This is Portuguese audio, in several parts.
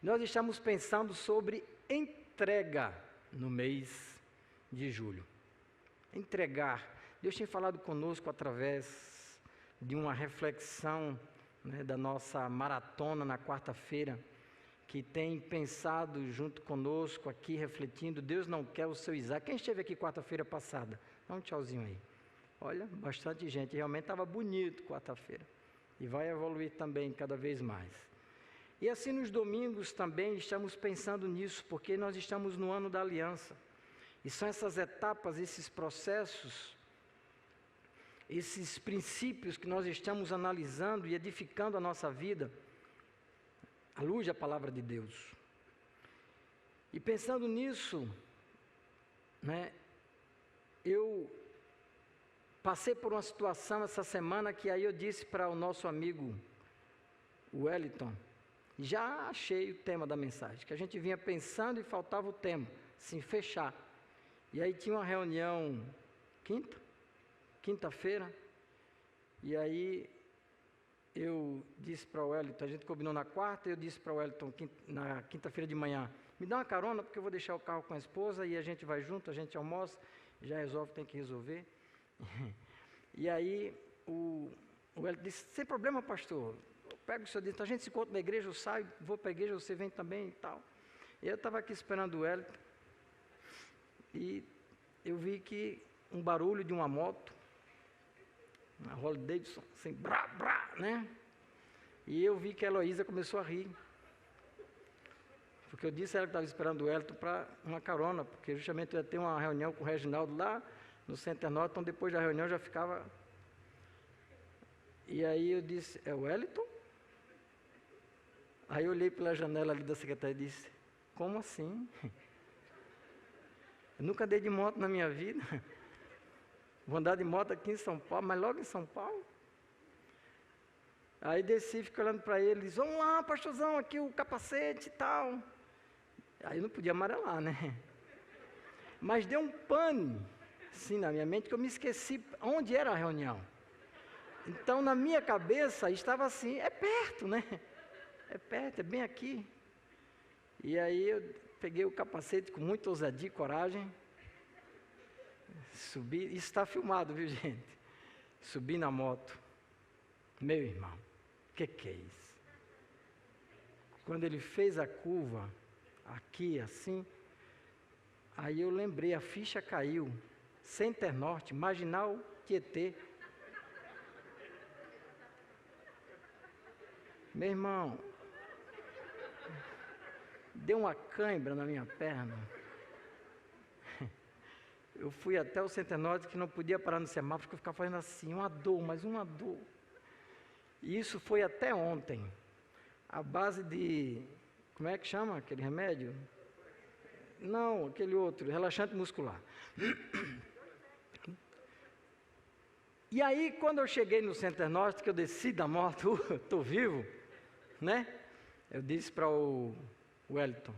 Nós estamos pensando sobre entrega no mês de julho. Entregar. Deus tem falado conosco através de uma reflexão, da nossa maratona na quarta-feira, que tem pensado junto conosco aqui, refletindo. Deus não quer o seu Isaac. Quem esteve aqui quarta-feira passada? Dá um tchauzinho aí. Olha, bastante gente. Realmente estava bonito quarta-feira. E vai evoluir também cada vez mais. E assim nos domingos também estamos pensando nisso, porque nós estamos no ano da aliança. E são essas etapas, esses processos, esses princípios que nós estamos analisando e edificando a nossa vida, à luz da palavra de Deus. E pensando nisso, eu passei por uma situação essa semana que aí eu disse para o nosso amigo Wellington, já achei o tema da mensagem, que a gente vinha pensando e faltava o tema, assim, fechar. E aí tinha uma reunião quinta-feira, e aí eu disse para o Wellington, a gente combinou na quarta, eu disse para o Wellington na quinta-feira de manhã, me dá uma carona porque eu vou deixar o carro com a esposa e a gente vai junto, a gente almoça, já resolve, tem que resolver. E aí o Wellington disse, sem problema, pastor, eu pego o senhor, disse, a gente se encontra na igreja, eu saio, vou para a igreja, você vem também e tal. E eu estava aqui esperando o Wellington, e eu vi que um barulho de uma moto, uma Harley Davidson, assim, brá, brá, E eu vi que a Heloísa começou a rir. Porque eu disse a ela que estava esperando o Wellington para uma carona, porque justamente eu ia ter uma reunião com o Reginaldo lá no Center Norte, então depois da reunião já ficava... E aí eu disse, é o Wellington? Aí eu olhei pela janela ali da secretaria e disse, como assim? Eu nunca andei de moto na minha vida. Vou andar de moto aqui em São Paulo, mas logo em São Paulo. Aí desci, fiquei olhando para ele, disse, vamos lá, pastorzão, aqui o capacete e tal. Aí eu não podia amarelar, Mas deu um pane, assim, na minha mente, que eu me esqueci onde era a reunião. Então, na minha cabeça, estava assim, é perto, É perto, é bem aqui. E aí eu peguei o capacete com muita ousadia e coragem, subi, isso está filmado, viu, gente? Subi na moto. Meu irmão, o que é isso? Quando ele fez a curva, aqui assim, aí eu lembrei, a ficha caiu, Center Norte, Marginal Tietê. Meu irmão, deu uma cãibra na minha perna. Eu fui até o Center Norte, que não podia parar no semáforo, porque eu ficava fazendo assim, uma dor, mas uma dor. E isso foi até ontem. A base de, como é que chama aquele remédio? Não, aquele outro, relaxante muscular. E aí, quando eu cheguei no Center Norte, que eu desci da moto, estou vivo, Eu disse para o Wellington,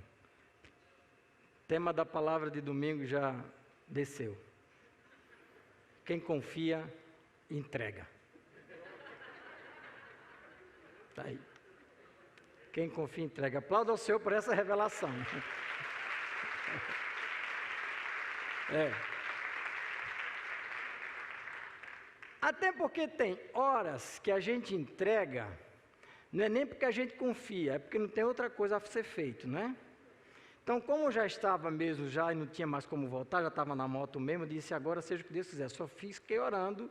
tema da palavra de domingo já desceu. Quem confia, entrega. Está aí. Quem confia, entrega. Aplauda ao Senhor por essa revelação. Até porque tem horas que a gente entrega, não é nem porque a gente confia, é porque não tem outra coisa a ser feito, Então, como eu já estava mesmo, e não tinha mais como voltar, já estava na moto mesmo, eu disse, agora seja o que Deus quiser, só fiquei orando,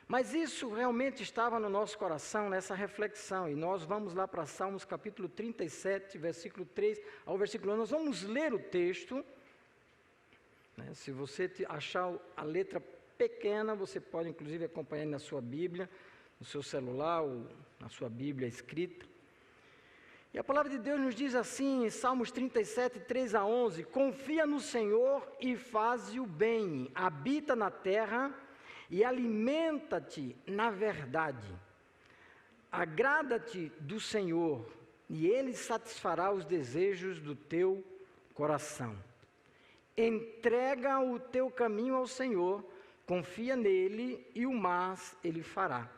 Mas isso realmente estava no nosso coração, nessa reflexão, e nós vamos lá para Salmos capítulo 37, versículo 3 ao versículo 1, nós vamos ler o texto, Se você achar a letra pequena, você pode inclusive acompanhar na sua Bíblia, no seu celular ou na sua Bíblia escrita. E a palavra de Deus nos diz assim, em Salmos 37, 3 a 11, confia no Senhor e faze o bem, habita na terra e alimenta-te na verdade. Agrada-te do Senhor e Ele satisfará os desejos do teu coração. Entrega o teu caminho ao Senhor, confia nele e o mais Ele fará.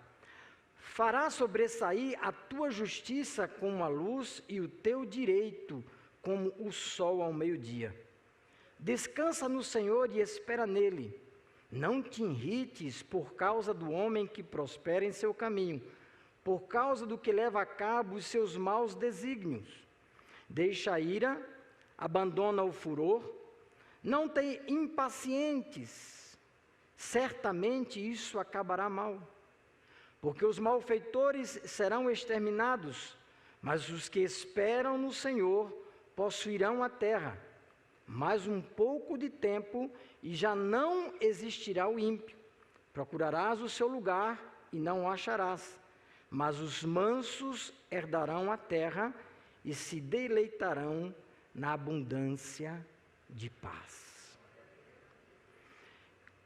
Fará sobressair a tua justiça como a luz e o teu direito como o sol ao meio-dia. Descansa no Senhor e espera nele. Não te irrites por causa do homem que prospera em seu caminho, por causa do que leva a cabo os seus maus desígnios. Deixa a ira, abandona o furor, não te impacientes, certamente isso acabará mal. Porque os malfeitores serão exterminados, mas os que esperam no Senhor possuirão a terra. Mais um pouco de tempo e já não existirá o ímpio. Procurarás o seu lugar e não o acharás, mas os mansos herdarão a terra e se deleitarão na abundância de paz.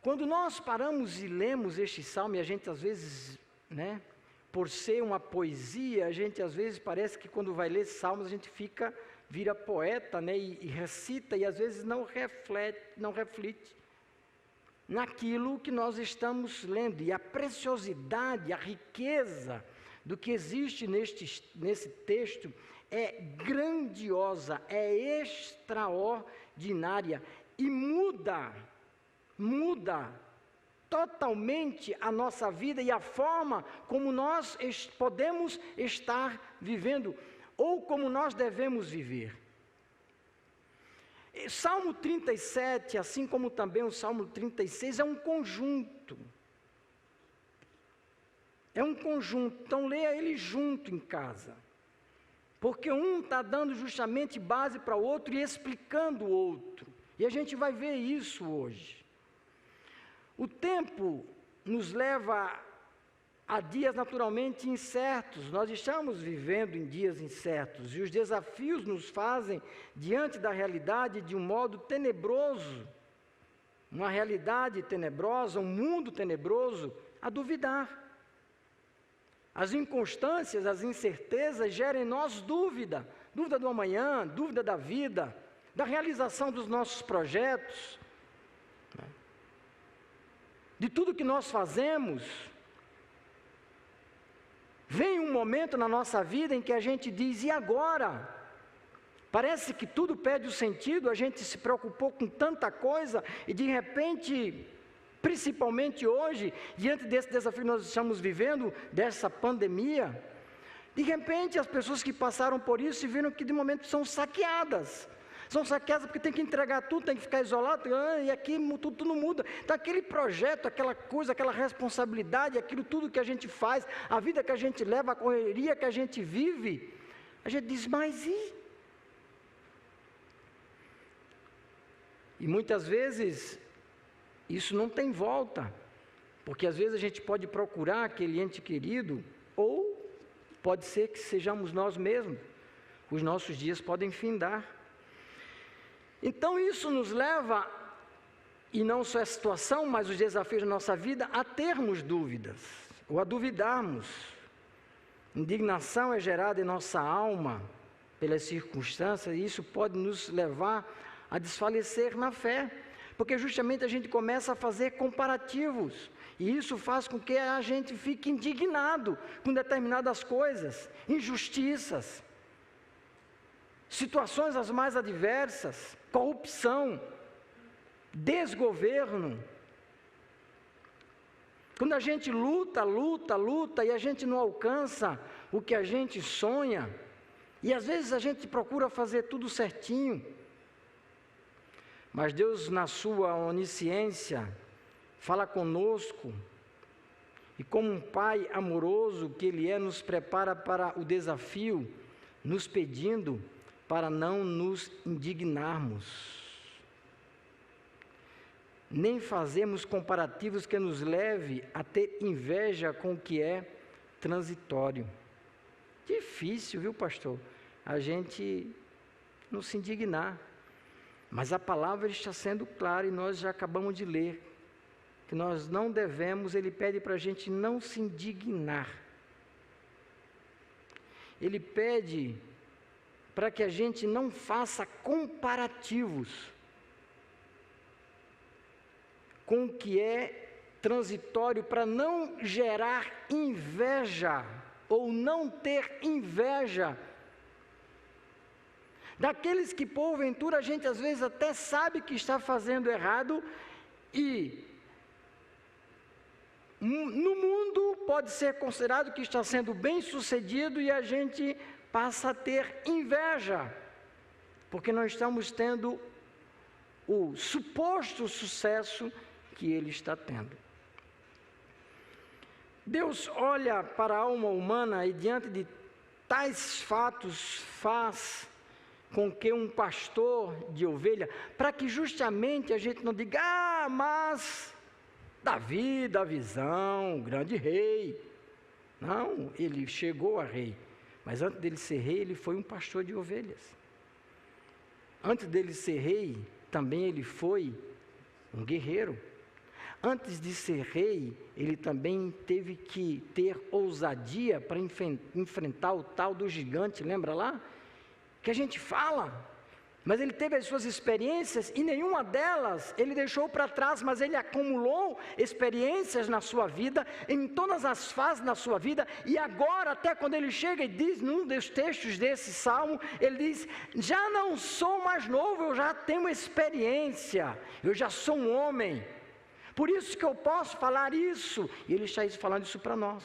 Quando nós paramos e lemos este salmo, e a gente às vezes, por ser uma poesia, a gente às vezes parece que quando vai ler salmos a gente vira poeta, e recita e às vezes não reflete naquilo que nós estamos lendo. E a preciosidade, a riqueza do que existe nesse texto é grandiosa, é extraordinária e muda totalmente a nossa vida e a forma como nós podemos estar vivendo ou como nós devemos viver. Salmo 37, assim como também o Salmo 36, é um conjunto. Então leia ele junto em casa. Porque um está dando justamente base para o outro e explicando o outro. E a gente vai ver isso hoje. O tempo nos leva a dias naturalmente incertos. Nós estamos vivendo em dias incertos. E os desafios nos fazem, diante da realidade, de um modo tenebroso. Uma realidade tenebrosa, um mundo tenebroso, a duvidar. As inconstâncias, as incertezas geram em nós dúvida do amanhã, dúvida da vida, da realização dos nossos projetos, de tudo que nós fazemos. Vem um momento na nossa vida em que a gente diz, e agora? Parece que tudo perde o sentido, a gente se preocupou com tanta coisa e de repente, principalmente hoje, diante desse desafio que nós estamos vivendo, dessa pandemia, de repente as pessoas que passaram por isso se viram que de momento são saqueadas. São saqueadas porque tem que entregar tudo, tem que ficar isolado, e aqui tudo muda. Então aquele projeto, aquela coisa, aquela responsabilidade, aquilo tudo que a gente faz, a vida que a gente leva, a correria que a gente vive, a gente diz, mas e? E muitas vezes isso não tem volta, porque às vezes a gente pode procurar aquele ente querido, ou pode ser que sejamos nós mesmos, os nossos dias podem findar. Então isso nos leva, e não só a situação, mas os desafios da nossa vida, a termos dúvidas, ou a duvidarmos. Indignação é gerada em nossa alma pelas circunstâncias, e isso pode nos levar a desfalecer na fé, porque justamente a gente começa a fazer comparativos, e isso faz com que a gente fique indignado com determinadas coisas, injustiças, situações as mais adversas, corrupção, desgoverno. Quando a gente luta e a gente não alcança o que a gente sonha, e às vezes a gente procura fazer tudo certinho, mas Deus, na sua onisciência, fala conosco, e como um Pai amoroso que Ele é, nos prepara para o desafio, nos pedindo para não nos indignarmos, nem fazermos comparativos que nos leve a ter inveja com o que é transitório. Difícil, viu, pastor? A gente não se indignar. Mas a palavra está sendo clara e nós já acabamos de ler, que nós não devemos, ele pede para a gente não se indignar. Ele pede para que a gente não faça comparativos com o que é transitório para não gerar inveja, ou não ter inveja daqueles que porventura a gente às vezes até sabe que está fazendo errado, e no mundo pode ser considerado que está sendo bem sucedido, e a gente passa a ter inveja, porque nós estamos tendo o suposto sucesso que ele está tendo. Deus olha para a alma humana e diante de tais fatos faz com que um pastor de ovelha, para que justamente a gente não diga, mas Davi da visão, grande rei. Não, ele chegou a rei, mas antes dele ser rei, ele foi um pastor de ovelhas. Antes dele ser rei, também ele foi um guerreiro. Antes de ser rei, ele também teve que ter ousadia para enfrentar o tal do gigante, lembra lá? Que a gente fala, mas ele teve as suas experiências e nenhuma delas ele deixou para trás, mas ele acumulou experiências na sua vida, em todas as fases da sua vida, e agora até quando ele chega e diz, num dos textos desse salmo, ele diz, já não sou mais novo, eu já tenho experiência, eu já sou um homem, por isso que eu posso falar isso, e ele está falando isso para nós.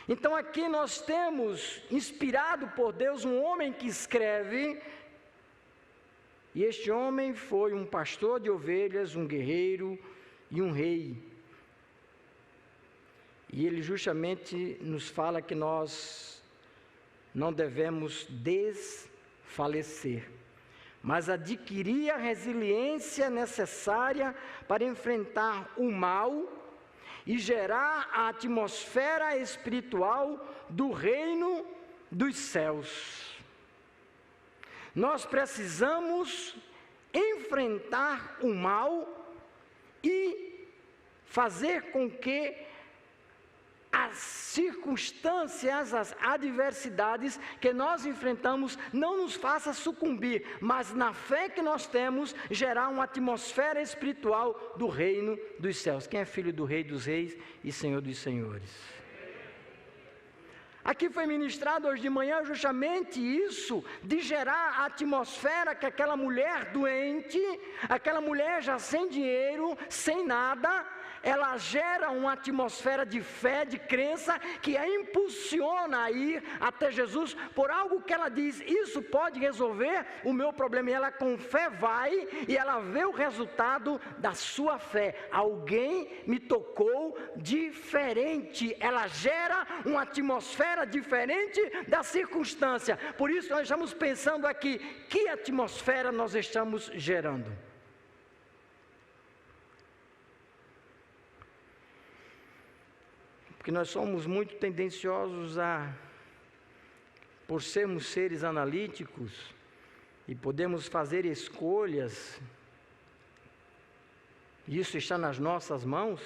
Então aqui nós temos, inspirado por Deus, um homem que escreve, e este homem foi um pastor de ovelhas, um guerreiro e um rei. E ele justamente nos fala que nós não devemos desfalecer, mas adquirir a resiliência necessária para enfrentar o mal e gerar a atmosfera espiritual do reino dos céus. Nós precisamos enfrentar o mal e fazer com que as circunstâncias, as adversidades que nós enfrentamos não nos façam sucumbir, mas na fé que nós temos, gerar uma atmosfera espiritual do reino dos céus. Quem é filho do Rei dos Reis e Senhor dos Senhores? Aqui foi ministrado hoje de manhã justamente isso, de gerar a atmosfera que aquela mulher doente, aquela mulher já sem dinheiro, sem nada, ela gera uma atmosfera de fé, de crença, que a impulsiona a ir até Jesus, por algo que ela diz, isso pode resolver o meu problema, e ela com fé vai, e ela vê o resultado da sua fé, alguém me tocou diferente, ela gera uma atmosfera diferente da circunstância, por isso nós estamos pensando aqui, que atmosfera nós estamos gerando? Porque nós somos muito tendenciosos por sermos seres analíticos, e podemos fazer escolhas, e isso está nas nossas mãos,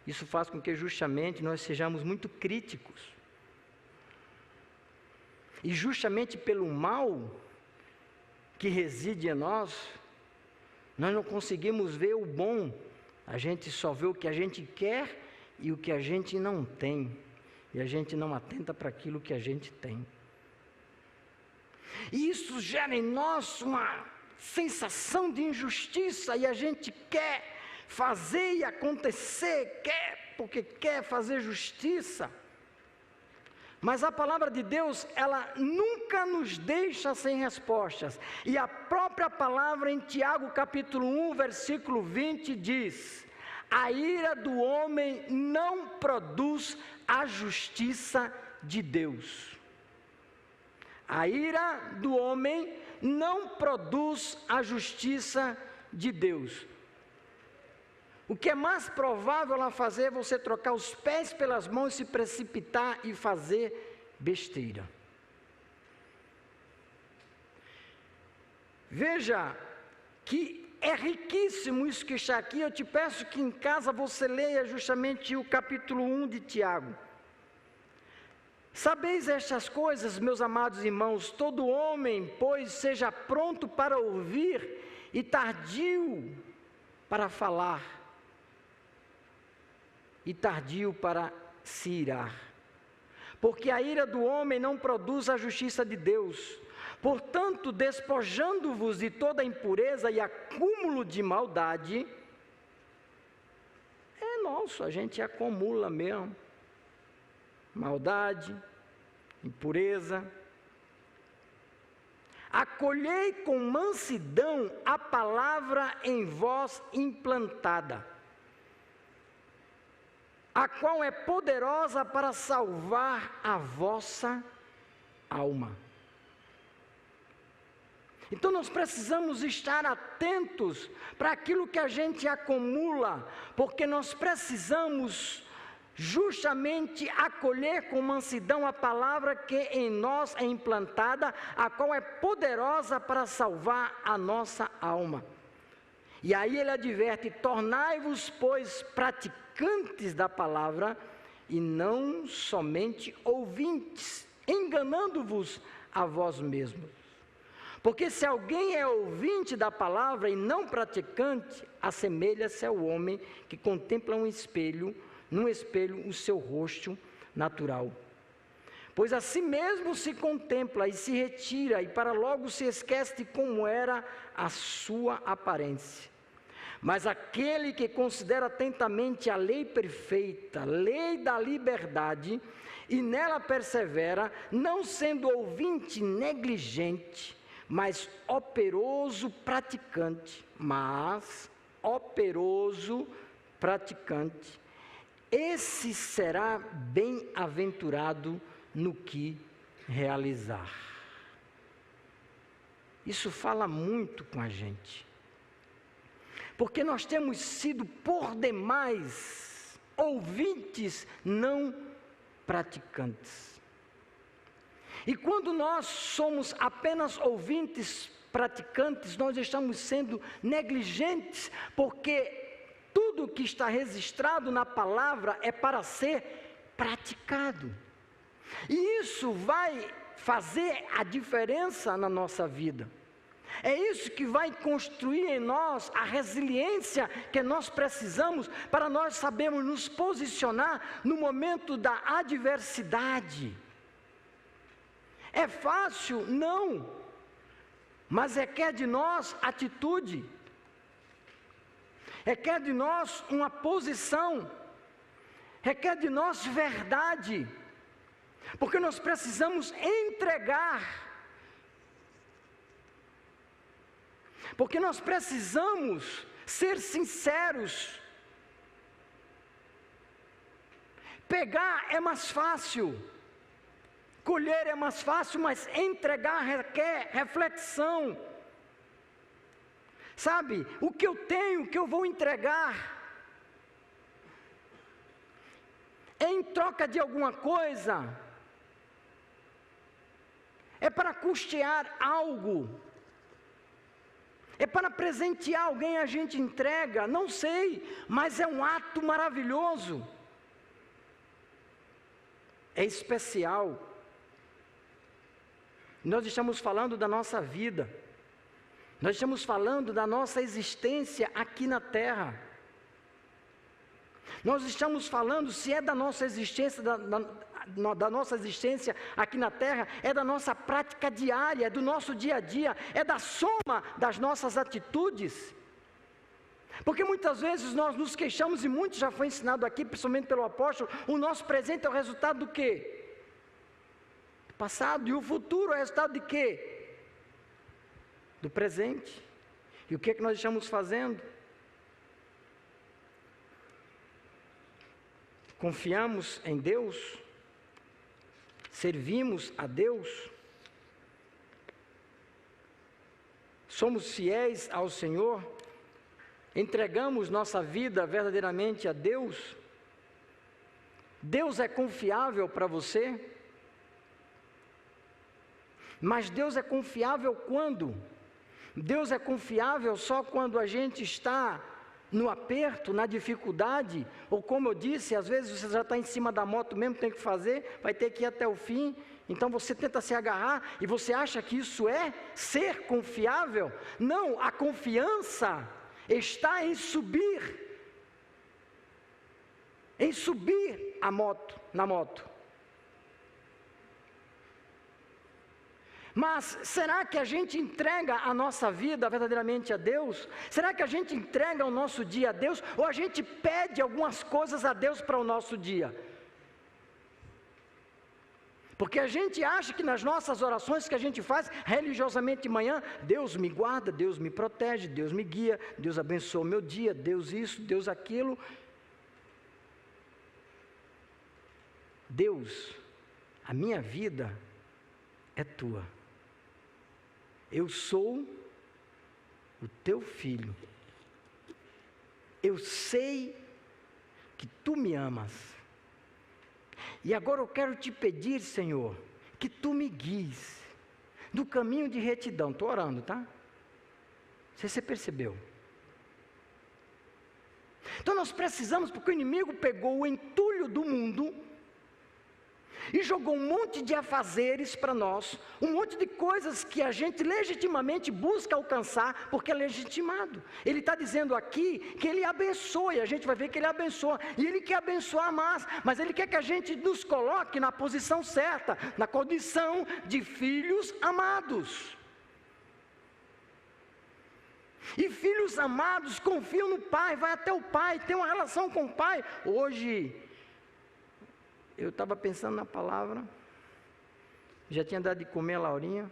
isso faz com que justamente nós sejamos muito críticos. E justamente pelo mal que reside em nós, nós não conseguimos ver o bom, a gente só vê o que a gente quer e o que a gente não tem, e a gente não atenta para aquilo que a gente tem. E isso gera em nós uma sensação de injustiça, e a gente quer fazer e acontecer, porque quer fazer justiça. Mas a palavra de Deus, ela nunca nos deixa sem respostas. E a própria palavra em Tiago capítulo 1, versículo 20 diz: a ira do homem não produz a justiça de Deus. A ira do homem não produz a justiça de Deus. O que é mais provável a fazer é você trocar os pés pelas mãos, se precipitar e fazer besteira. Veja que é riquíssimo isso que está aqui. Eu te peço que em casa você leia justamente o capítulo 1 de Tiago. Sabeis estas coisas, meus amados irmãos, todo homem, pois, seja pronto para ouvir e tardio para falar e tardio para se irar. Porque a ira do homem não produz a justiça de Deus. Portanto, despojando-vos de toda impureza e acúmulo de maldade, é nosso, a gente acumula mesmo. Maldade, impureza. Acolhei com mansidão a palavra em vós implantada, a qual é poderosa para salvar a vossa alma. Então nós precisamos estar atentos para aquilo que a gente acumula, porque nós precisamos justamente acolher com mansidão a palavra que em nós é implantada, a qual é poderosa para salvar a nossa alma. E aí ele adverte: tornai-vos, pois, praticantes da palavra, e não somente ouvintes, enganando-vos a vós mesmos. Porque se alguém é ouvinte da palavra e não praticante, assemelha-se ao homem que contempla num espelho o seu rosto natural. Pois a si mesmo se contempla e se retira, e para logo se esquece de como era a sua aparência. Mas aquele que considera atentamente a lei perfeita, lei da liberdade, e nela persevera, não sendo ouvinte negligente, mas operoso praticante, esse será bem-aventurado no que realizar. Isso fala muito com a gente, porque nós temos sido por demais ouvintes não praticantes. E quando nós somos apenas ouvintes praticantes, nós estamos sendo negligentes, porque tudo que está registrado na palavra é para ser praticado. E isso vai fazer a diferença na nossa vida. É isso que vai construir em nós a resiliência que nós precisamos para nós sabermos nos posicionar no momento da adversidade. É fácil? Não. Mas requer de nós atitude. Requer de nós uma posição. Requer de nós verdade. Porque nós precisamos entregar. Porque nós precisamos ser sinceros. Pegar é mais fácil. Colher é mais fácil, mas entregar requer reflexão. Sabe, o que eu tenho, o que eu vou entregar, é em troca de alguma coisa, é para custear algo, é para presentear alguém, a gente entrega, não sei, mas é um ato maravilhoso, é especial. Nós estamos falando da nossa vida, nós estamos falando da nossa existência aqui na terra. Nós estamos falando, se é da nossa existência, da nossa existência aqui na terra, é da nossa prática diária, é do nosso dia a dia, é da soma das nossas atitudes. Porque muitas vezes nós nos queixamos, e muito já foi ensinado aqui, principalmente pelo apóstolo, o nosso presente é o resultado do quê? Passado, e o futuro é resultado de quê? Do presente. E o que é que nós estamos fazendo? Confiamos em Deus? Servimos a Deus? Somos fiéis ao Senhor? Entregamos nossa vida verdadeiramente a Deus? Deus é confiável para você? Mas Deus é confiável quando? Deus é confiável só quando a gente está no aperto, na dificuldade, ou como eu disse, às vezes você já está em cima da moto mesmo, tem que fazer, vai ter que ir até o fim, então você tenta se agarrar, e você acha que isso é ser confiável? Não, a confiança está em subir na moto. Mas será que a gente entrega a nossa vida verdadeiramente a Deus? Será que a gente entrega o nosso dia a Deus? Ou a gente pede algumas coisas a Deus para o nosso dia? Porque a gente acha que nas nossas orações que a gente faz religiosamente de manhã, Deus me guarda, Deus me protege, Deus me guia, Deus abençoa o meu dia, Deus isso, Deus aquilo. Deus, a minha vida é tua. Eu sou o teu filho. Eu sei que tu me amas. E agora eu quero te pedir, Senhor, que tu me guies no caminho de retidão. Estou orando, tá? Não sei se você percebeu. Então nós precisamos, porque o inimigo pegou o entulho do mundo e jogou um monte de afazeres para nós, um monte de coisas que a gente legitimamente busca alcançar, porque é legitimado. Ele está dizendo aqui que Ele abençoa, e a gente vai ver que Ele abençoa, e Ele quer abençoar mais, mas Ele quer que a gente nos coloque na posição certa, na condição de filhos amados. E filhos amados confiam no Pai, vai até o Pai, tem uma relação com o Pai. Hoje, eu estava pensando na palavra, já tinha dado de comer a Laurinha,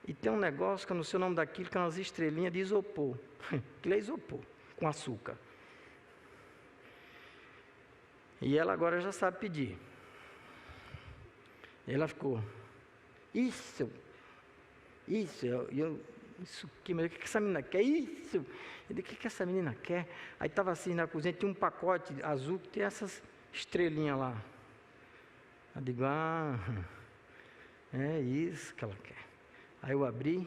e tem um negócio que eu não sei o nome daquilo, que é umas estrelinhas de isopor, aquilo é isopor, com açúcar, e ela agora já sabe pedir, e ela ficou, isso aqui, mas o que essa menina quer? Isso, eu disse, o que essa menina quer? Aí estava assim na cozinha, tinha um pacote azul, que tem essas estrelinha lá. Eu digo, é isso que ela quer. Aí eu abri,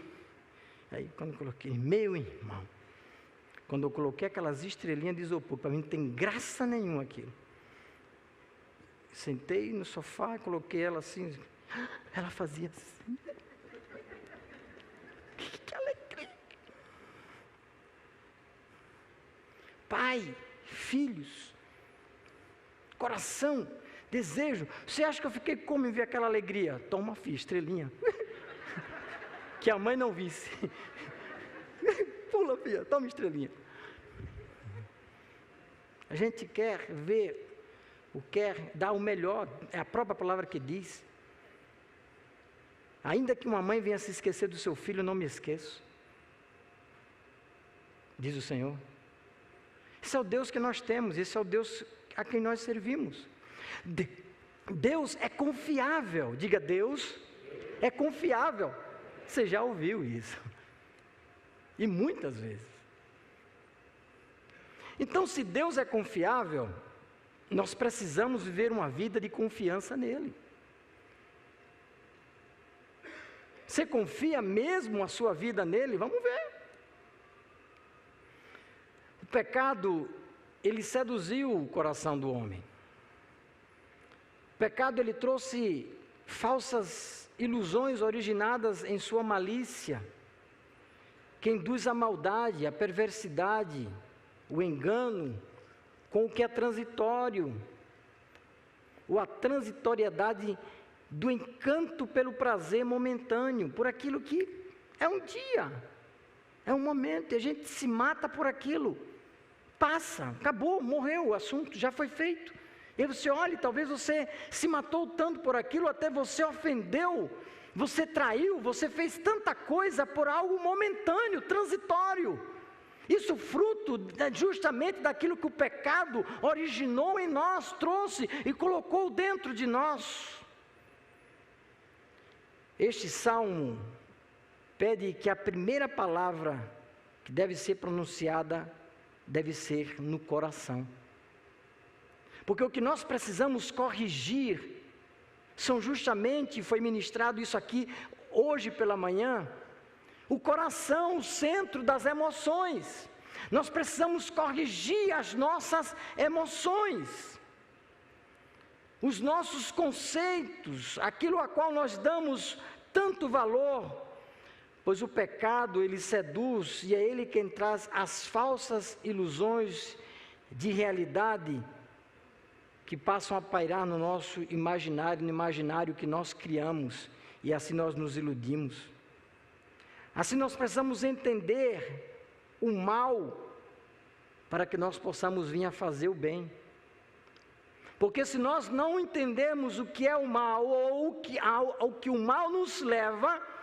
aí quando eu coloquei, meu irmão, quando eu coloquei aquelas estrelinhas de isopor, para mim não tem graça nenhuma aquilo. Sentei no sofá e coloquei ela assim, ela fazia assim. Que alegria! Pai, filhos, coração, desejo. Você acha que eu fiquei como em ver aquela alegria? Toma, filha, estrelinha. Que a mãe não visse. Pula, filha, toma estrelinha. A gente quer ver, quer dar o melhor, é a própria palavra que diz. Ainda que uma mãe venha se esquecer do seu filho, não me esqueço. Diz o Senhor. Esse é o Deus que nós temos, esse é o Deus a quem nós servimos. Deus é confiável. Diga, Deus é confiável. Você já ouviu isso. E muitas vezes. Então, se Deus é confiável, nós precisamos viver uma vida de confiança nele. Você confia mesmo a sua vida nele? Vamos ver. O pecado, ele seduziu o coração do homem. O pecado, ele trouxe falsas ilusões originadas em sua malícia, que induz a maldade, a perversidade, o engano, com o que é transitório, ou a transitoriedade do encanto pelo prazer momentâneo, por aquilo que é um dia, é um momento, e a gente se mata por aquilo, passa, acabou, morreu o assunto, já foi feito. E você olha, talvez você se matou tanto por aquilo, até você ofendeu, você traiu, você fez tanta coisa por algo momentâneo, transitório. Isso fruto justamente daquilo que o pecado originou em nós, trouxe e colocou dentro de nós. Este salmo pede que a primeira palavra que deve ser pronunciada deve ser no coração. Porque o que nós precisamos corrigir são justamente, foi ministrado isso aqui hoje pela manhã, o coração, o centro das emoções. Nós precisamos corrigir as nossas emoções, os nossos conceitos, aquilo a qual nós damos tanto valor, pois o pecado ele seduz e é ele quem traz as falsas ilusões de realidade que passam a pairar no nosso imaginário, no imaginário que nós criamos, e assim nós nos iludimos. Assim nós precisamos entender o mal para que nós possamos vir a fazer o bem. Porque se nós não entendermos o que é o mal ou o que o mal nos leva,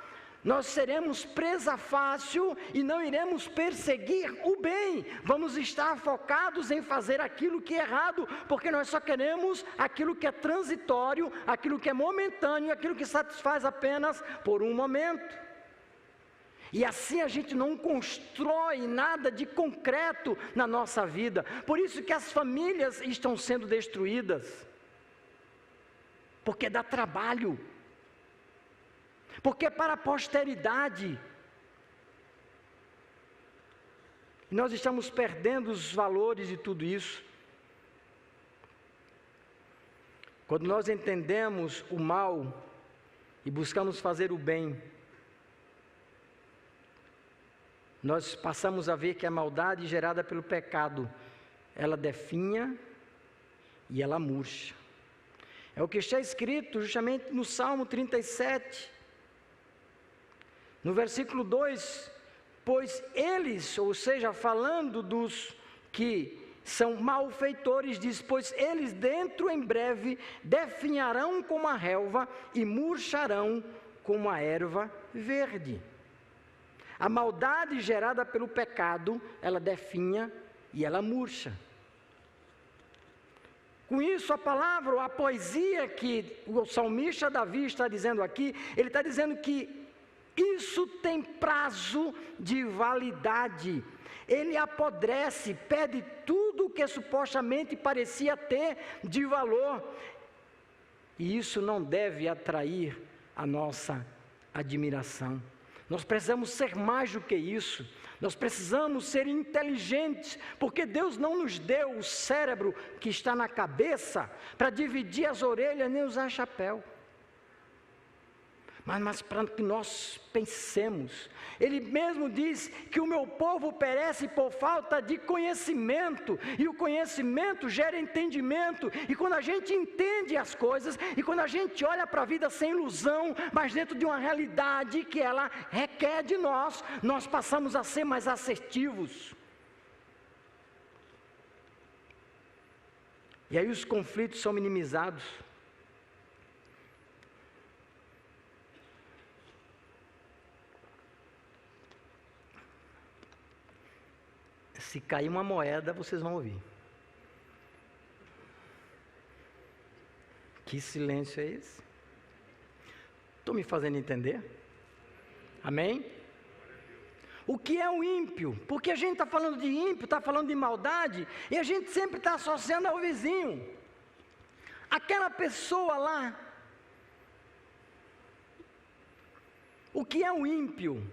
nós seremos presa fácil e não iremos perseguir o bem. Vamos estar focados em fazer aquilo que é errado, porque nós só queremos aquilo que é transitório, aquilo que é momentâneo, aquilo que satisfaz apenas por um momento. E assim a gente não constrói nada de concreto na nossa vida. Por isso que as famílias estão sendo destruídas. Porque dá trabalho. Porque é para a posteridade. E nós estamos perdendo os valores de tudo isso. Quando nós entendemos o mal e buscamos fazer o bem, nós passamos a ver que a maldade gerada pelo pecado, ela definha e ela murcha. É o que está escrito justamente no Salmo 37, no versículo 2, pois eles, ou seja, falando dos que são malfeitores, diz, pois eles dentro em breve definharão como a relva e murcharão como a erva verde. A maldade gerada pelo pecado, ela definha e ela murcha. Com isso, a palavra, a poesia que o salmista Davi está dizendo aqui, ele está dizendo que isso tem prazo de validade. Ele apodrece, perde tudo o que supostamente parecia ter de valor. E isso não deve atrair a nossa admiração. Nós precisamos ser mais do que isso. Nós precisamos ser inteligentes, porque Deus não nos deu o cérebro que está na cabeça para dividir as orelhas nem usar chapéu. Mas para que nós pensemos. Ele mesmo diz que o meu povo perece por falta de conhecimento, e o conhecimento gera entendimento, e quando a gente entende as coisas, e quando a gente olha para a vida sem ilusão, mas dentro de uma realidade que ela requer de nós, nós passamos a ser mais assertivos. E aí os conflitos são minimizados. Se cair uma moeda, vocês vão ouvir. Que silêncio é esse? Estou me fazendo entender? Amém? O que é o ímpio? Porque a gente está falando de ímpio, está falando de maldade, e a gente sempre está associando ao vizinho. Aquela pessoa lá. O que é o ímpio?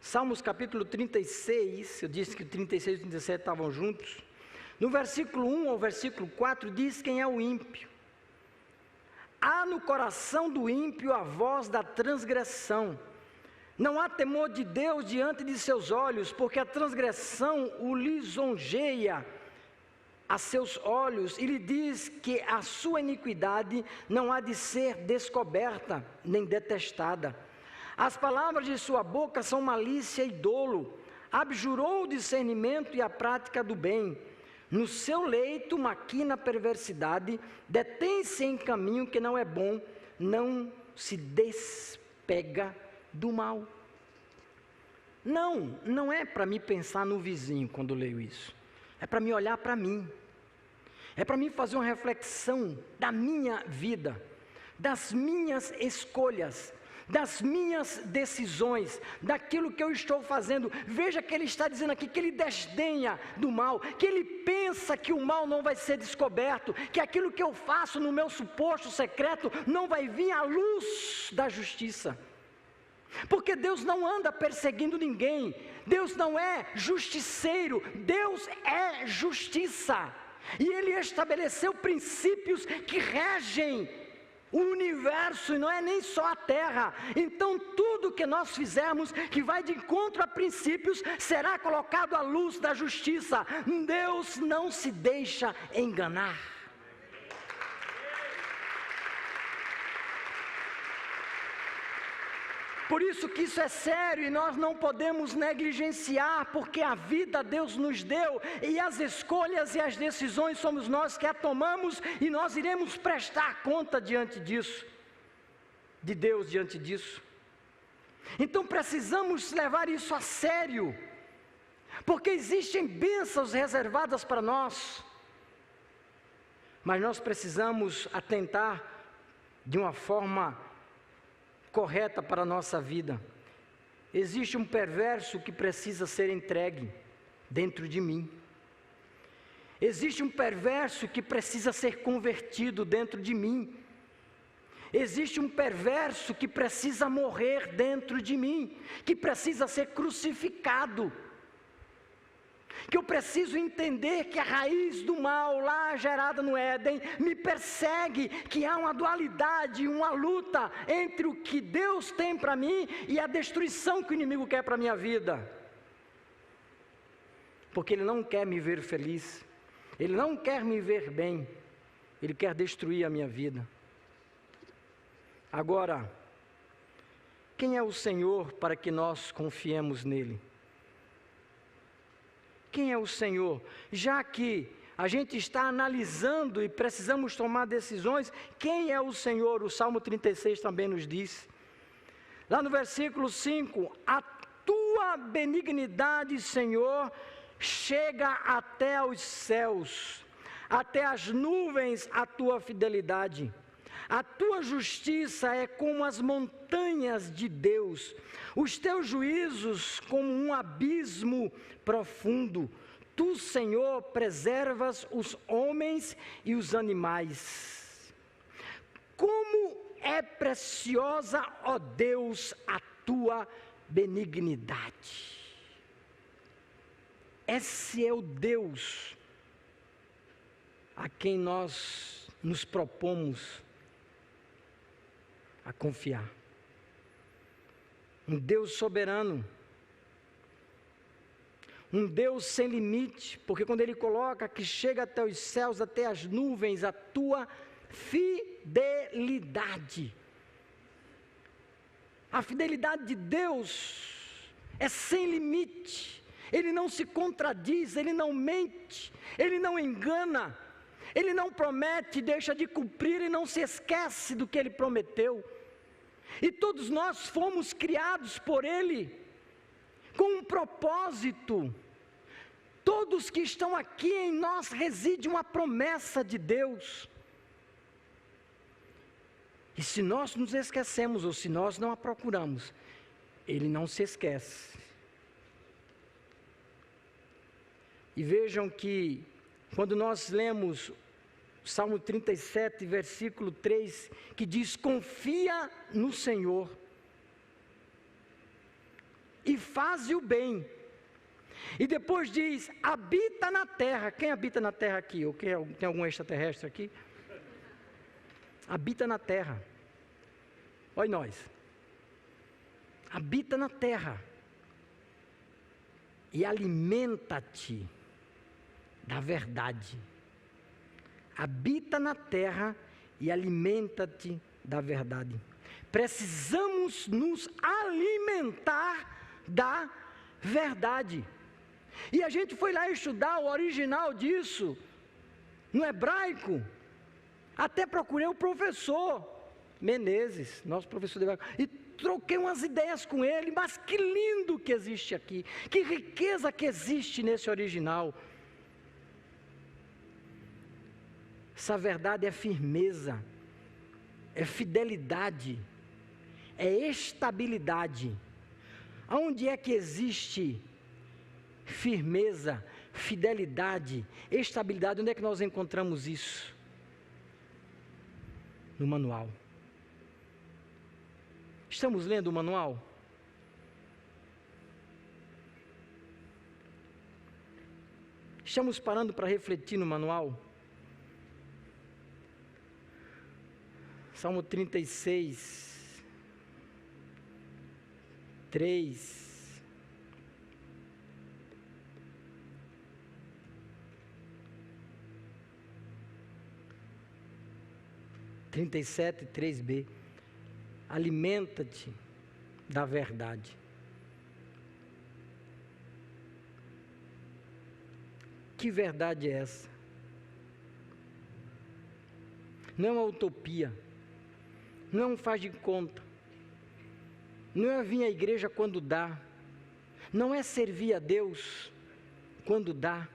Salmos capítulo 36, eu disse que 36 e 37 estavam juntos. No versículo 1 ao versículo 4 diz quem é o ímpio. Há no coração do ímpio a voz da transgressão. Não há temor de Deus diante de seus olhos, porque a transgressão o lisonjeia a seus olhos, e lhe diz que a sua iniquidade não há de ser descoberta nem detestada. As palavras de sua boca são malícia e dolo. Abjurou o discernimento e a prática do bem. No seu leito maquina a perversidade. Detém-se em caminho que não é bom. Não se despega do mal. Não é para mim pensar no vizinho quando leio isso. É para mim olhar para mim. É para mim fazer uma reflexão da minha vida, das minhas escolhas, das minhas decisões, daquilo que eu estou fazendo. Veja que ele está dizendo aqui que ele desdenha do mal, que ele pensa que o mal não vai ser descoberto, que aquilo que eu faço no meu suposto secreto não vai vir à luz da justiça. Porque Deus não anda perseguindo ninguém, Deus não é justiceiro, Deus é justiça. E Ele estabeleceu princípios que regem o universo, e não é nem só a terra. Então tudo que nós fizermos que vai de encontro a princípios será colocado à luz da justiça. Deus não se deixa enganar. Por isso que isso é sério e nós não podemos negligenciar, porque a vida Deus nos deu e as escolhas e as decisões somos nós que a tomamos e nós iremos prestar conta diante disso, de Deus diante disso. Então precisamos levar isso a sério, porque existem bênçãos reservadas para nós, mas nós precisamos atentar de uma forma correta para a nossa vida. Existe um perverso que precisa ser entregue dentro de mim. Existe um perverso que precisa ser convertido dentro de mim. Existe um perverso que precisa morrer dentro de mim, que precisa ser crucificado. Que eu preciso entender que a raiz do mal lá gerada no Éden me persegue, que há uma dualidade, uma luta entre o que Deus tem para mim e a destruição que o inimigo quer para a minha vida. Porque ele não quer me ver feliz, ele não quer me ver bem, ele quer destruir a minha vida. Agora, quem é o Senhor para que nós confiemos nele? Quem é o Senhor? Já que a gente está analisando e precisamos tomar decisões, quem é o Senhor? O Salmo 36 também nos diz. Lá no versículo 5, a tua benignidade, Senhor, chega até aos céus, até as nuvens a tua fidelidade. A tua justiça é como as montanhas de Deus, os teus juízos como um abismo profundo. Tu, Senhor, preservas os homens e os animais. Como é preciosa, ó Deus, a tua benignidade. Esse é o Deus a quem nós nos propomos a confiar. Um Deus soberano, um Deus sem limite, porque quando Ele coloca que chega até os céus, até as nuvens, a tua fidelidade. A fidelidade de Deus é sem limite, Ele não se contradiz, Ele não mente, Ele não engana, Ele não promete, deixa de cumprir e não se esquece do que Ele prometeu. E todos nós fomos criados por Ele, com um propósito. Todos que estão aqui em nós reside uma promessa de Deus. E se nós nos esquecemos, ou se nós não a procuramos, Ele não se esquece. E vejam que, quando nós lemos Salmo 37, versículo 3, que diz: confia no Senhor e faze o bem. E depois diz: habita na terra. Quem habita na terra aqui? Ou tem algum extraterrestre aqui? Habita na terra. Olha nós. Habita na terra. E alimenta-te da verdade. Habita na terra e alimenta-te da verdade. Precisamos nos alimentar da verdade. E a gente foi lá estudar o original disso, no hebraico. Até procurei o professor Menezes, nosso professor de hebraico, e troquei umas ideias com ele, mas que lindo que existe aqui, que riqueza que existe nesse original. Essa verdade é firmeza, é fidelidade, é estabilidade. Aonde é que existe firmeza, fidelidade, estabilidade? Onde é que nós encontramos isso? No manual. Estamos lendo o manual? Estamos parando para refletir no manual? Salmo 36, 3. Trinta e sete, 3b. Alimenta-te da verdade. Que verdade é essa? Não é uma utopia, não é um faz de conta, não é vir à igreja quando dá, não é servir a Deus quando dá,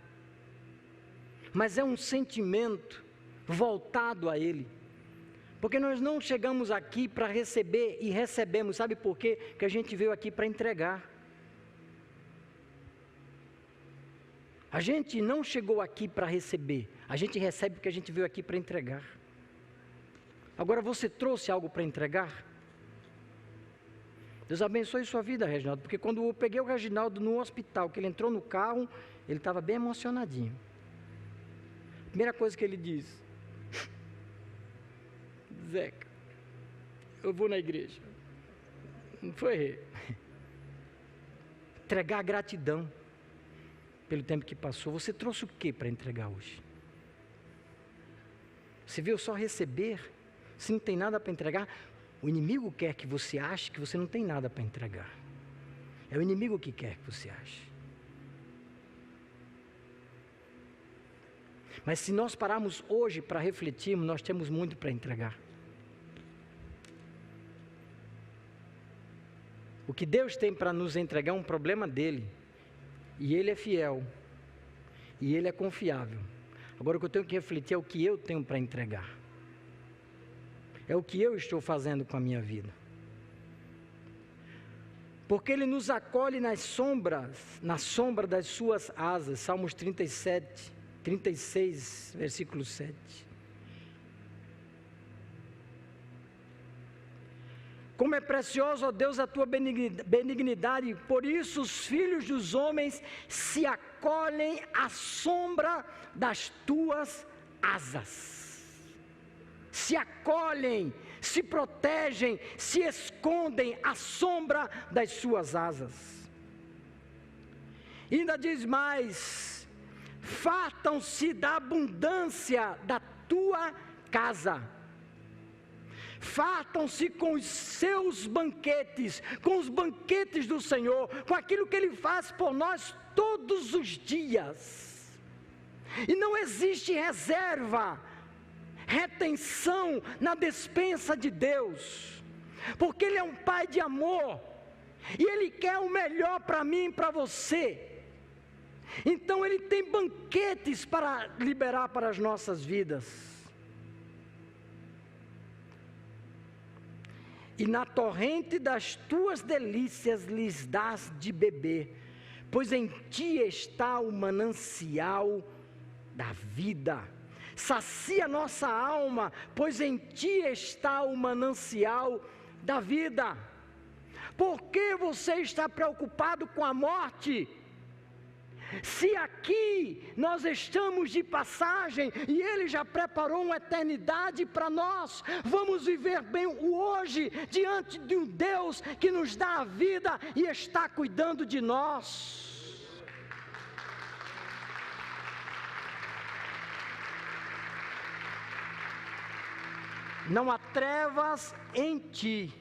mas é um sentimento voltado a Ele. Porque nós não chegamos aqui para receber e recebemos, sabe por quê? Que a gente veio aqui para entregar. A gente não chegou aqui para receber, a gente recebe porque a gente veio aqui para entregar. Agora você trouxe algo para entregar? Deus abençoe sua vida, Reginaldo, porque quando eu peguei o Reginaldo no hospital, que ele entrou no carro, ele estava bem emocionadinho. Primeira coisa que ele disse: Zeca, eu vou na igreja. Não foi? Entregar a gratidão pelo tempo que passou. Você trouxe o que para entregar hoje? Você veio só receber? Se não tem nada para entregar, o inimigo quer que você ache que você não tem nada para entregar. É o inimigo que quer que você ache. Mas se nós pararmos hoje para refletirmos, nós temos muito para entregar. O que Deus tem para nos entregar é um problema dele. E Ele é fiel. E Ele é confiável. Agora o que eu tenho que refletir é o que eu tenho para entregar. É o que eu estou fazendo com a minha vida. Porque Ele nos acolhe nas sombras, na sombra das suas asas. Salmos 36, versículo 7. Como é precioso, ó Deus, a tua benignidade, por isso os filhos dos homens se acolhem à sombra das tuas asas. Se acolhem, se protegem, se escondem à sombra das suas asas. E ainda diz mais: fartam-se da abundância da tua casa. Fartam-se com os seus banquetes, com os banquetes do Senhor, com aquilo que Ele faz por nós todos os dias. E não existe reserva, retenção na despensa de Deus, porque Ele é um Pai de amor, e Ele quer o melhor para mim e para você. Então Ele tem banquetes para liberar para as nossas vidas. E na torrente das tuas delícias lhes dás de beber, pois em ti está o manancial da vida. Sacia nossa alma, pois em ti está o manancial da vida. Por que você está preocupado com a morte? Se aqui nós estamos de passagem e Ele já preparou uma eternidade para nós, vamos viver bem o hoje diante de um Deus que nos dá a vida e está cuidando de nós. Não há trevas em ti,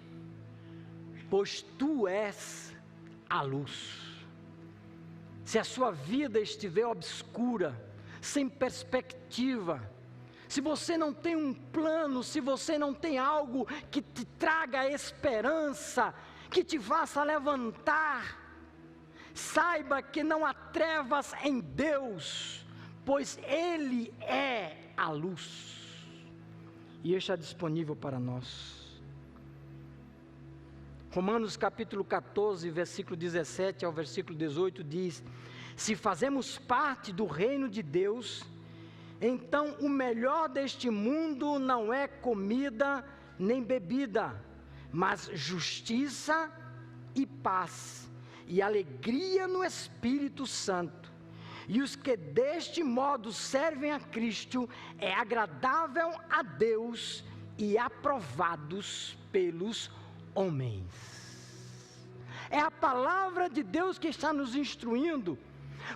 pois tu és a luz. Se a sua vida estiver obscura, sem perspectiva, se você não tem um plano, se você não tem algo que te traga esperança, que te faça levantar, saiba que não há trevas em Deus, pois Ele é a luz, e está disponível para nós. Romanos capítulo 14, versículo 17 ao versículo 18 diz: se fazemos parte do reino de Deus, então o melhor deste mundo não é comida nem bebida, mas justiça e paz, e alegria no Espírito Santo. E os que deste modo servem a Cristo é agradável a Deus e aprovados pelos homens. É a palavra de Deus que está nos instruindo,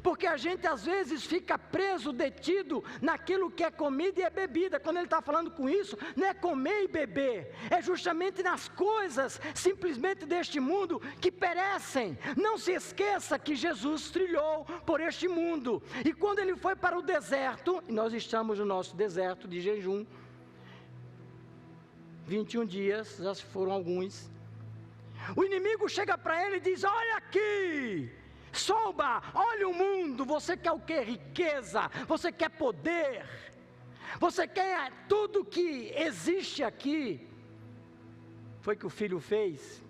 porque a gente às vezes fica preso, detido naquilo que é comida e é bebida. Quando ele está falando com isso, não é comer e beber, é justamente nas coisas simplesmente deste mundo que perecem. Não se esqueça que Jesus trilhou por este mundo, e quando ele foi para o deserto, e nós estamos no nosso deserto de jejum, 21 dias, já foram alguns, o inimigo chega para ele e diz: olha aqui, soba, olha o mundo, você quer o que? Riqueza, você quer poder, você quer tudo que existe aqui. Foi o que o filho fez.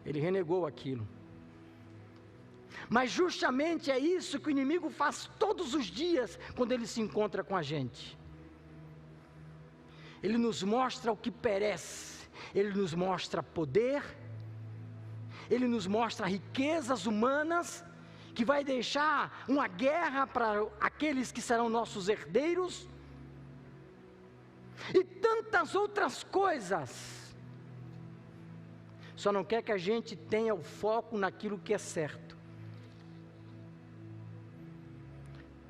Ele renegou aquilo. Mas justamente é isso que o inimigo faz todos os dias quando ele se encontra com a gente. Ele nos mostra o que perece, ele nos mostra poder, ele nos mostra riquezas humanas, que vai deixar uma guerra para aqueles que serão nossos herdeiros, e tantas outras coisas. Só não quer que a gente tenha o foco naquilo que é certo.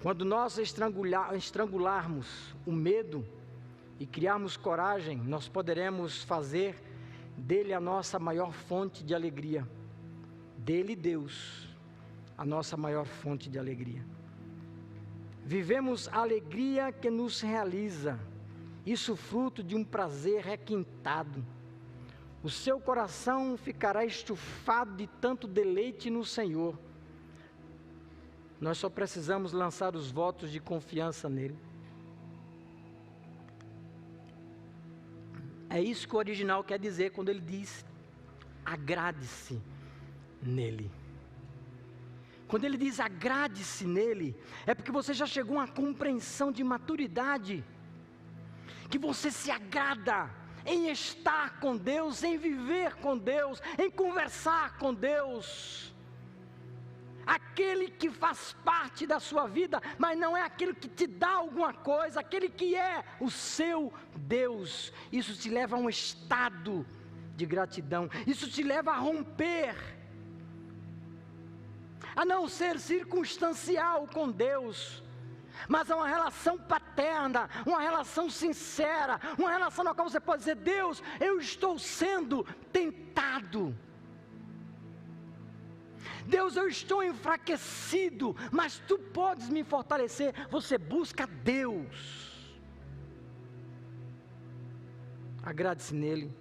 Quando nós estrangularmos o medo e criarmos coragem, nós poderemos fazer dele a nossa maior fonte de alegria. Dele, Deus, a nossa maior fonte de alegria. Vivemos a alegria que nos realiza, isso fruto de um prazer requintado. O seu coração ficará estufado de tanto deleite no Senhor. Nós só precisamos lançar os votos de confiança nele. É isso que o original quer dizer quando ele diz: agrade-se nele. Quando ele diz agrade-se nele, é porque você já chegou a uma compreensão de maturidade, que você se agrada em estar com Deus, em viver com Deus, em conversar com Deus. Aquele que faz parte da sua vida, mas não é aquele que te dá alguma coisa, aquele que é o seu Deus. Isso te leva a um estado de gratidão, isso te leva a romper, a não ser circunstancial com Deus, mas a uma relação paterna, uma relação sincera, uma relação na qual você pode dizer: Deus, eu estou sendo tentado. Deus, eu estou enfraquecido, mas Tu podes me fortalecer. Você busca Deus. Agrade-se nele.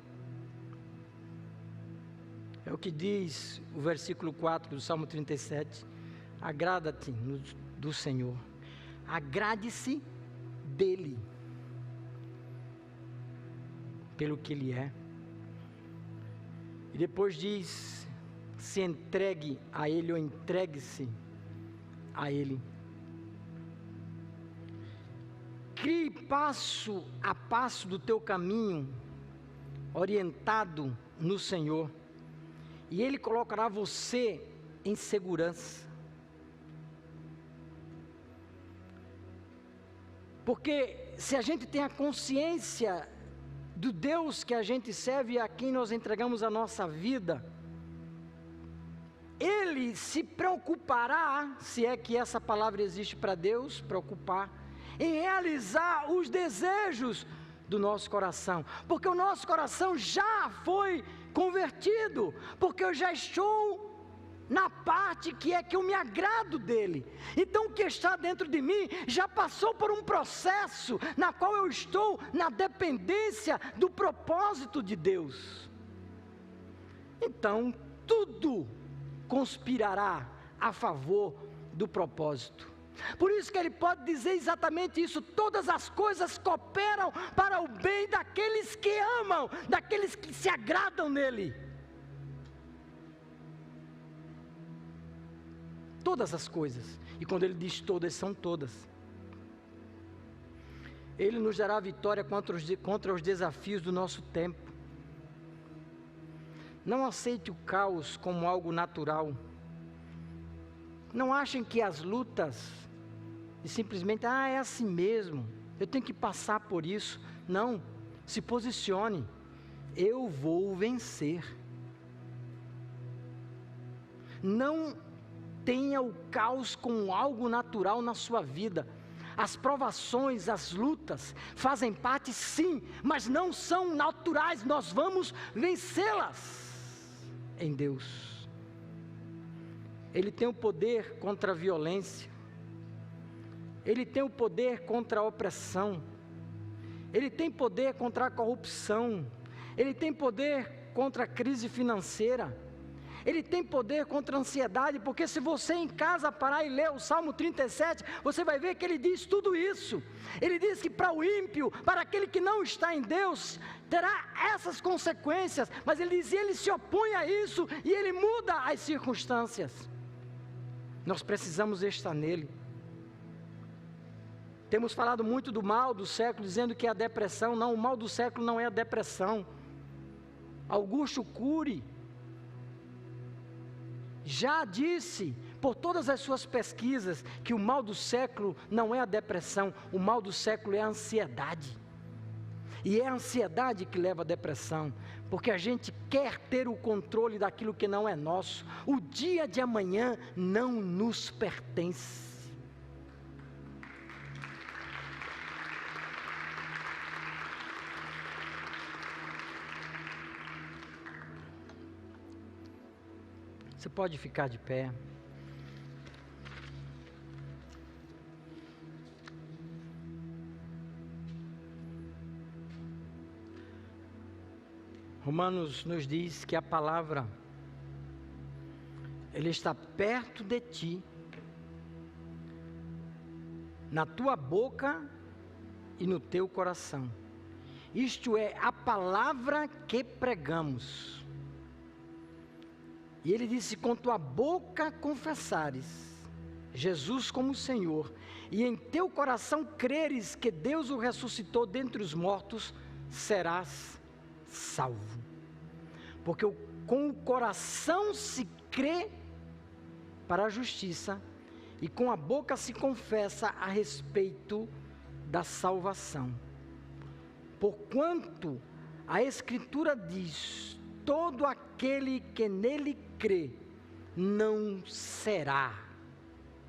É o que diz o versículo 4 do Salmo 37. Agrada-te do Senhor. Agrade-se dele, pelo que Ele é. E depois diz: se entregue a Ele, ou entregue-se a Ele. Crie passo a passo do teu caminho, orientado no Senhor, e Ele colocará você em segurança. Porque se a gente tem a consciência do Deus que a gente serve e a quem nós entregamos a nossa vida, Ele se preocupará, se é que essa palavra existe para Deus, preocupar, em realizar os desejos do nosso coração, porque o nosso coração já foi convertido, porque eu já estou na parte que é que eu me agrado dele. Então o que está dentro de mim já passou por um processo na qual eu estou na dependência do propósito de Deus. Então tudo conspirará a favor do propósito. Por isso que ele pode dizer exatamente isso: todas as coisas cooperam para o bem daqueles que amam, daqueles que se agradam nele. Todas as coisas, e quando ele diz todas, são todas. Ele nos dará vitória contra os desafios do nosso tempo. Não aceite o caos como algo natural. Não achem que as lutas e simplesmente, é assim mesmo, eu tenho que passar por isso. Não, se posicione, eu vou vencer. Não tenha o caos como algo natural na sua vida. As provações, as lutas fazem parte, sim, mas não são naturais. Nós vamos vencê-las em Deus. Ele tem o poder contra a violência. Ele tem o poder contra a opressão. Ele tem poder contra a corrupção. Ele tem poder contra a crise financeira. Ele tem poder contra a ansiedade, porque se você em casa parar e ler o Salmo 37, você vai ver que ele diz tudo isso. Ele diz que para o ímpio, para aquele que não está em Deus, terá essas consequências, mas ele diz, ele se opõe a isso e ele muda as circunstâncias. Nós precisamos estar nele. Temos falado muito do mal do século, dizendo que é a depressão. Não, o mal do século não é a depressão. Augusto Cury já disse, por todas as suas pesquisas, que o mal do século não é a depressão, o mal do século é a ansiedade. E é a ansiedade que leva à depressão, porque a gente quer ter o controle daquilo que não é nosso. O dia de amanhã não nos pertence. Você pode ficar de pé. Romanos nos diz que a palavra, ele está perto de ti, na tua boca e no teu coração. Isto é a palavra que pregamos. E ele disse, com tua boca confessares Jesus como Senhor, e em teu coração creres que Deus o ressuscitou dentre os mortos, serás salvo. Porque com o coração se crê para a justiça, e com a boca se confessa a respeito da salvação. Porquanto a Escritura diz, todo aquele que nele crê, não será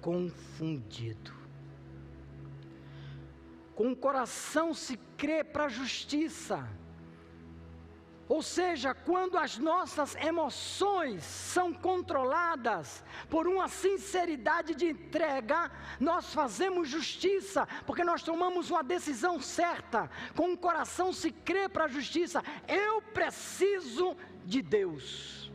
confundido. Com o coração se crê para a justiça. Ou seja, quando as nossas emoções são controladas por uma sinceridade de entrega, nós fazemos justiça, porque nós tomamos uma decisão certa. Com o coração se crê para a justiça. Eu preciso de Deus.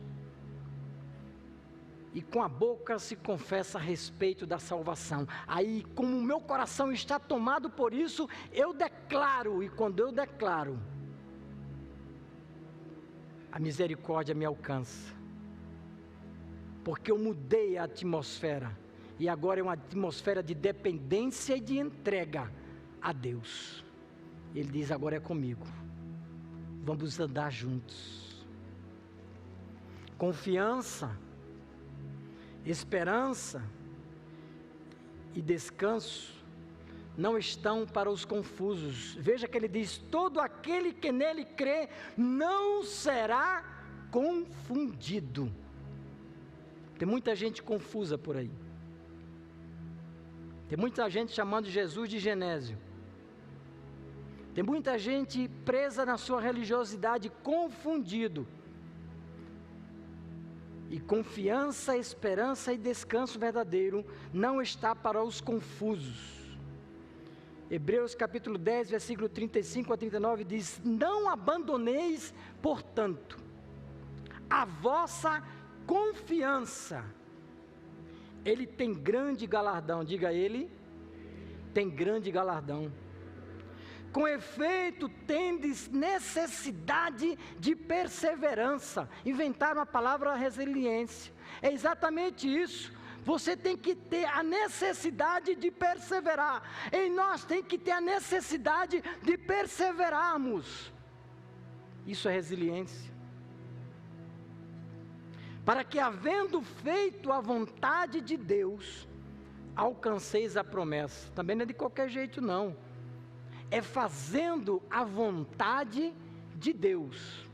E com a boca se confessa a respeito da salvação. Aí, como o meu coração está tomado por isso, eu declaro, e quando eu declaro, a misericórdia me alcança. Porque eu mudei a atmosfera, e agora é uma atmosfera de dependência e de entrega a Deus. Ele diz, agora é comigo. Vamos andar juntos. Confiança, esperança e descanso não estão para os confusos. Veja que ele diz, todo aquele que nele crê não será confundido. Tem muita gente confusa por aí. Tem muita gente chamando Jesus de Genésio. Tem muita gente presa na sua religiosidade, confundido. E confiança, esperança e descanso verdadeiro não está para os confusos. Hebreus capítulo 10, versículo 35 a 39 diz, não abandoneis, portanto, a vossa confiança. Ele tem grande galardão, diga ele, tem grande galardão. Com efeito, tendes necessidade de perseverança. Inventaram a palavra resiliência. É exatamente isso. Você tem que ter a necessidade de perseverar. Em nós tem que ter a necessidade de perseverarmos. Isso é resiliência. Para que, havendo feito a vontade de Deus, alcanceis a promessa. Também não é de qualquer jeito, não. É fazendo a vontade de Deus.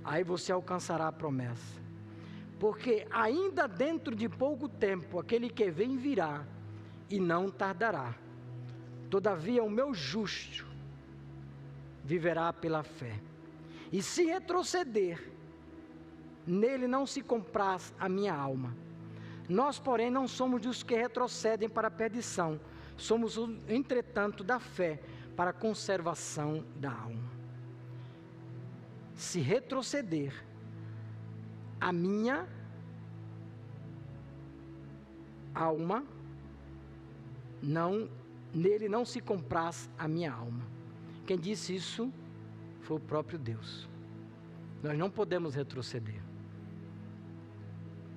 Aí você alcançará a promessa. Porque ainda dentro de pouco tempo, aquele que vem virá e não tardará. Todavia o meu justo viverá pela fé. E se retroceder, nele não se compraz a minha alma. Nós, porém, não somos dos que retrocedem para a perdição. Somos, entretanto, da fé para a conservação da alma. Se retroceder, a minha alma, nele não se compraz a minha alma. Quem disse isso foi o próprio Deus. Nós não podemos retroceder.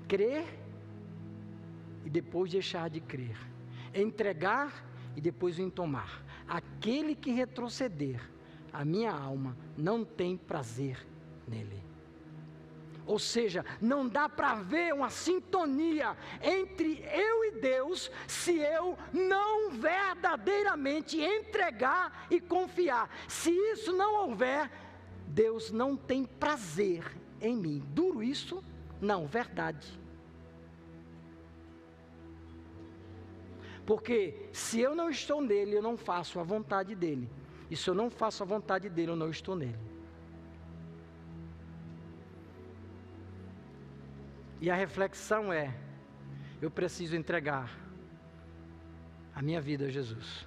Crer e depois deixar de crer. Entregar e depois o entomar. Aquele que retroceder, a minha alma não tem prazer nele. Ou seja, não dá para haver uma sintonia entre eu e Deus se eu não verdadeiramente entregar e confiar. Se isso não houver, Deus não tem prazer em mim. Duro isso? Não, verdade. Porque se eu não estou nele, eu não faço a vontade dele. E se eu não faço a vontade dele, eu não estou nele. E a reflexão é: eu preciso entregar a minha vida a Jesus.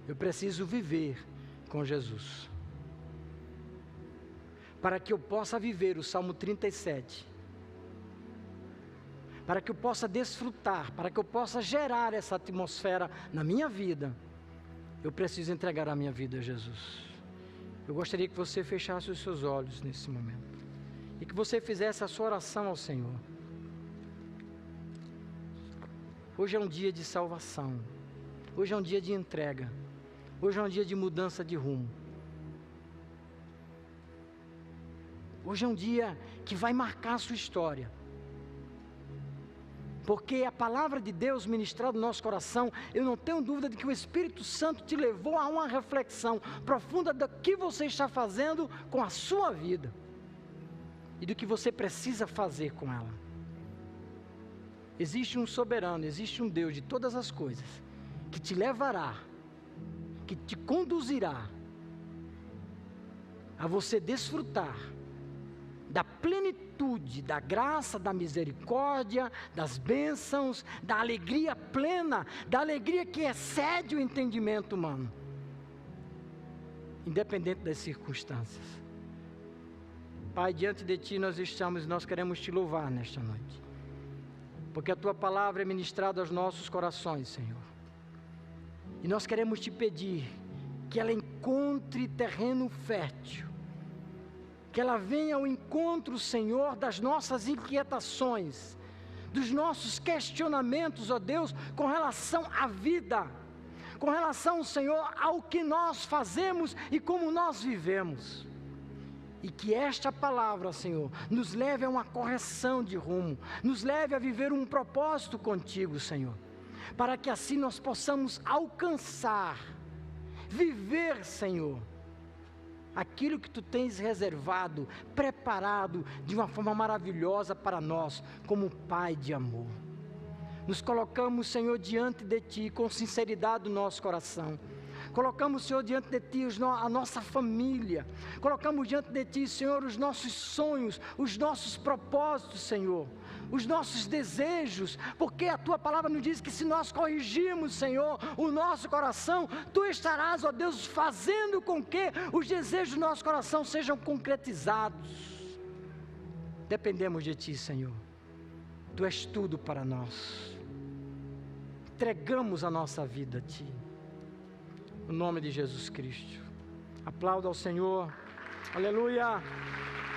Eu preciso viver com Jesus. Para que eu possa viver o Salmo 37. Para que eu possa desfrutar, para que eu possa gerar essa atmosfera na minha vida, eu preciso entregar a minha vida a Jesus. Eu gostaria que você fechasse os seus olhos nesse momento. E que você fizesse a sua oração ao Senhor. Hoje é um dia de salvação. Hoje é um dia de entrega. Hoje é um dia de mudança de rumo. Hoje é um dia que vai marcar a sua história. Porque a palavra de Deus ministrada no nosso coração, eu não tenho dúvida de que o Espírito Santo te levou a uma reflexão profunda do que você está fazendo com a sua vida. E do que você precisa fazer com ela. Existe um soberano, existe um Deus de todas as coisas, que te levará, que te conduzirá a você desfrutar da plenitude, da graça, da misericórdia, das bênçãos, da alegria plena, da alegria que excede o entendimento humano, independente das circunstâncias. Pai, diante de Ti nós estamos e nós queremos Te louvar nesta noite. Porque a Tua palavra é ministrada aos nossos corações, Senhor. E nós queremos Te pedir que ela encontre terreno fértil. Que ela venha ao encontro, Senhor, das nossas inquietações, dos nossos questionamentos, ó Deus, com relação à vida. Com relação, Senhor, ao que nós fazemos e como nós vivemos. E que esta palavra, Senhor, nos leve a uma correção de rumo, nos leve a viver um propósito contigo, Senhor, para que assim nós possamos alcançar, viver, Senhor, aquilo que Tu tens reservado, preparado de uma forma maravilhosa para nós, como Pai de amor. Nos colocamos, Senhor, diante de Ti, com sinceridade do nosso coração. Colocamos, Senhor, diante de Ti a nossa família. Colocamos diante de Ti, Senhor, os nossos sonhos, os nossos propósitos, Senhor. Os nossos desejos. Porque a Tua palavra nos diz que se nós corrigirmos, Senhor, o nosso coração, Tu estarás, ó Deus, fazendo com que os desejos do nosso coração sejam concretizados. Dependemos de Ti, Senhor. Tu és tudo para nós. Entregamos a nossa vida a Ti. No nome de Jesus Cristo. Aplauda ao Senhor. Aleluia.